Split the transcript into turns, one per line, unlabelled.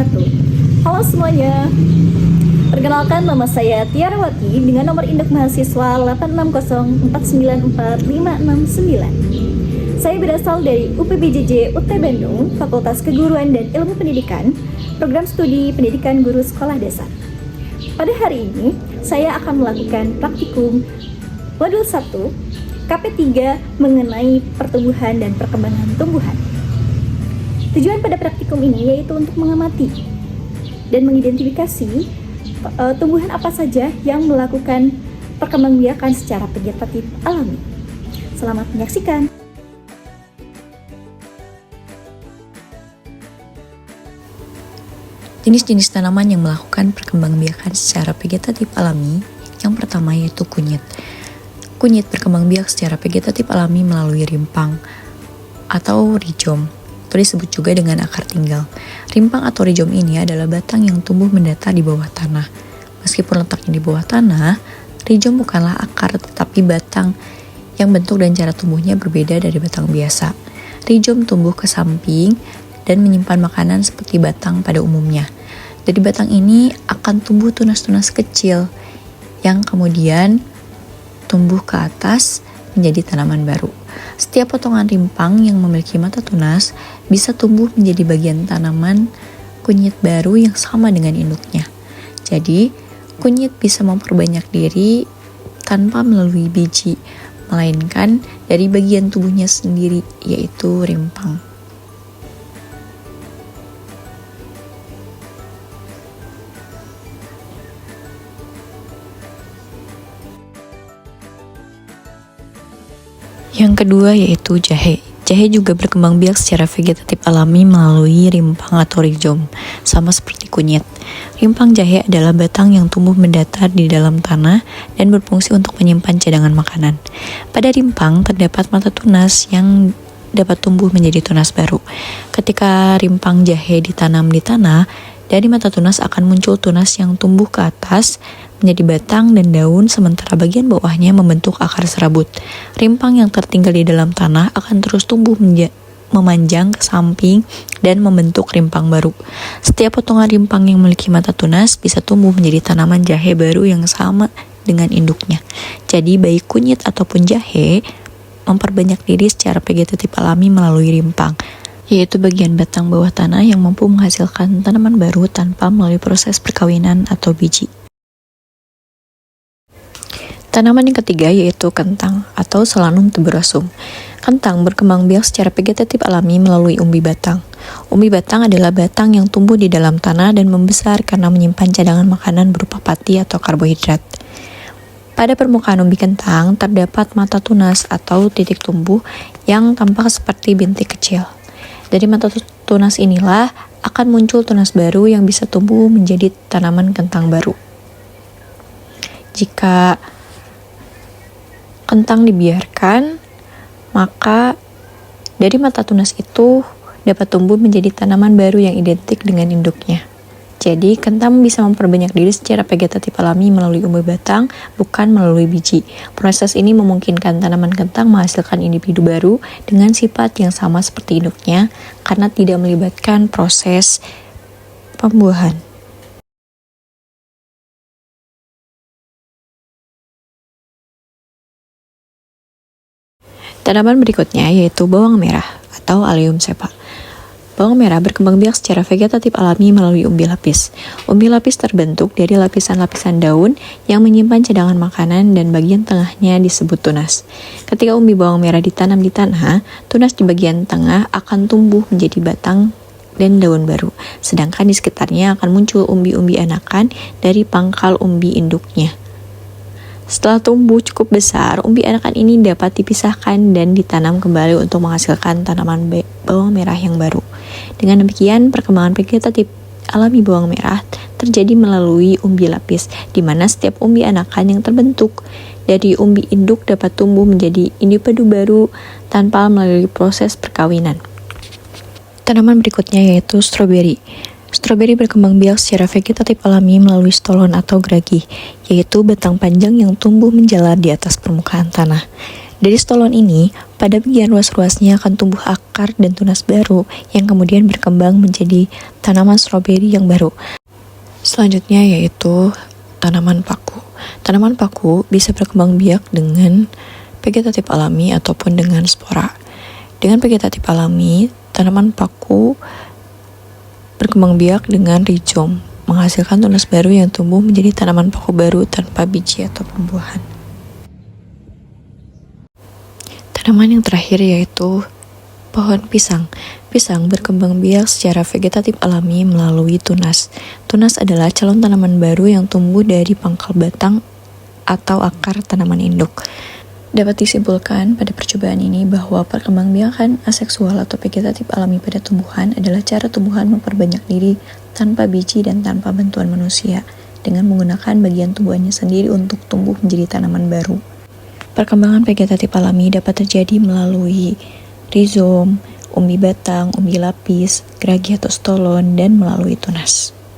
wabarakatuh. Halo semuanya, perkenalkan nama saya Tiarawati dengan nomor induk mahasiswa 860494569. Saya berasal dari UPBJJ UT Bandung, Fakultas Keguruan dan Ilmu Pendidikan, Program Studi Pendidikan Guru Sekolah Dasar. Pada hari ini, saya akan melakukan praktikum Modul 1 KP3 mengenai pertumbuhan dan perkembangan tumbuhan. Tujuan pada praktikum ini yaitu untuk mengamati dan mengidentifikasi tumbuhan apa saja yang melakukan perkembangbiakan secara vegetatif alami. Selamat menyaksikan.
Jenis-jenis tanaman yang melakukan perkembangbiakan secara vegetatif alami, yang pertama yaitu kunyit. Kunyit berkembang biak secara vegetatif alami melalui rimpang atau rizom, atau disebut juga dengan akar tinggal. Rimpang atau rizom ini adalah batang yang tumbuh mendatar di bawah tanah. Meskipun letaknya di bawah tanah, rizom bukanlah akar tetapi batang yang bentuk dan cara tumbuhnya berbeda dari batang biasa. Rizom tumbuh ke samping dan menyimpan makanan seperti batang pada umumnya. Dari batang ini akan tumbuh tunas-tunas kecil yang kemudian tumbuh ke atas menjadi tanaman baru. Setiap potongan rimpang yang memiliki mata tunas bisa tumbuh menjadi bagian tanaman kunyit baru yang sama dengan induknya. Jadi, kunyit bisa memperbanyak diri tanpa melalui biji, melainkan dari bagian tubuhnya sendiri, yaitu rimpang. Yang kedua yaitu jahe. Jahe juga berkembang biak secara vegetatif alami melalui rimpang atau rizom, sama seperti kunyit. Rimpang jahe adalah batang yang tumbuh mendatar di dalam tanah dan berfungsi untuk menyimpan cadangan makanan. Pada rimpang terdapat mata tunas yang dapat tumbuh menjadi tunas baru. Ketika rimpang jahe ditanam di tanah, dari mata tunas akan muncul tunas yang tumbuh ke atas menjadi batang dan daun, sementara bagian bawahnya membentuk akar serabut. Rimpang yang tertinggal di dalam tanah akan terus tumbuh memanjang ke samping dan membentuk rimpang baru. Setiap potongan rimpang yang memiliki mata tunas bisa tumbuh menjadi tanaman jahe baru yang sama dengan induknya. Jadi baik kunyit ataupun jahe memperbanyak diri secara vegetatif alami melalui rimpang, yaitu bagian batang bawah tanah yang mampu menghasilkan tanaman baru tanpa melalui proses perkawinan atau biji. Tanaman yang ketiga yaitu kentang atau Solanum tuberosum. Kentang berkembang biak secara vegetatif alami melalui umbi batang. Umbi batang adalah batang yang tumbuh di dalam tanah dan membesar karena menyimpan cadangan makanan berupa pati atau karbohidrat. Pada permukaan umbi kentang terdapat mata tunas atau titik tumbuh yang tampak seperti bintik kecil. Dari mata tunas inilah akan muncul tunas baru yang bisa tumbuh menjadi tanaman kentang baru. Jika kentang dibiarkan, maka dari mata tunas itu dapat tumbuh menjadi tanaman baru yang identik dengan induknya. Jadi, kentang bisa memperbanyak diri secara vegetatif alami melalui umbi batang, bukan melalui biji. Proses ini memungkinkan tanaman kentang menghasilkan individu baru dengan sifat yang sama seperti induknya, karena tidak melibatkan proses pembuahan. Tanaman berikutnya yaitu bawang merah atau Allium cepa. Bawang merah berkembang biak secara vegetatif alami melalui umbi lapis. Umbi lapis terbentuk dari lapisan-lapisan daun yang menyimpan cadangan makanan dan bagian tengahnya disebut tunas. Ketika umbi bawang merah ditanam di tanah, tunas di bagian tengah akan tumbuh menjadi batang dan daun baru. Sedangkan di sekitarnya akan muncul umbi-umbi anakan dari pangkal umbi induknya. Setelah tumbuh cukup besar, umbi anakan ini dapat dipisahkan dan ditanam kembali untuk menghasilkan tanaman bawang merah yang baru. Dengan demikian, perkembangan vegetatif alami bawang merah terjadi melalui umbi lapis, di mana setiap umbi anakan yang terbentuk dari umbi induk dapat tumbuh menjadi individu baru tanpa melalui proses perkawinan. Tanaman berikutnya yaitu stroberi. Stroberi berkembang biak secara vegetatif alami melalui stolon atau geragi, yaitu batang panjang yang tumbuh menjalar di atas permukaan tanah. Dari stolon ini, Pada bagian luas-luasnya akan tumbuh akar dan tunas baru yang kemudian berkembang menjadi tanaman stroberi yang baru. Selanjutnya yaitu tanaman paku. Tanaman paku bisa berkembang biak dengan vegetatif alami ataupun dengan spora. Dengan vegetatif alami, tanaman paku berkembang biak dengan rizom, menghasilkan tunas baru yang tumbuh menjadi tanaman paku baru tanpa biji atau buahan. Tanaman yang terakhir yaitu pohon pisang. Pisang berkembang biak secara vegetatif alami melalui tunas. Tunas adalah calon tanaman baru yang tumbuh dari pangkal batang atau akar tanaman induk. Dapat disimpulkan pada percobaan ini bahwa perkembangbiakan aseksual atau vegetatif alami pada tumbuhan adalah cara tumbuhan memperbanyak diri tanpa biji dan tanpa bantuan manusia, dengan menggunakan bagian tumbuhannya sendiri untuk tumbuh menjadi tanaman baru. Perkembangan vegetatif alami dapat terjadi melalui rizom, umbi batang, umbi lapis, geragi atau stolon, dan melalui tunas.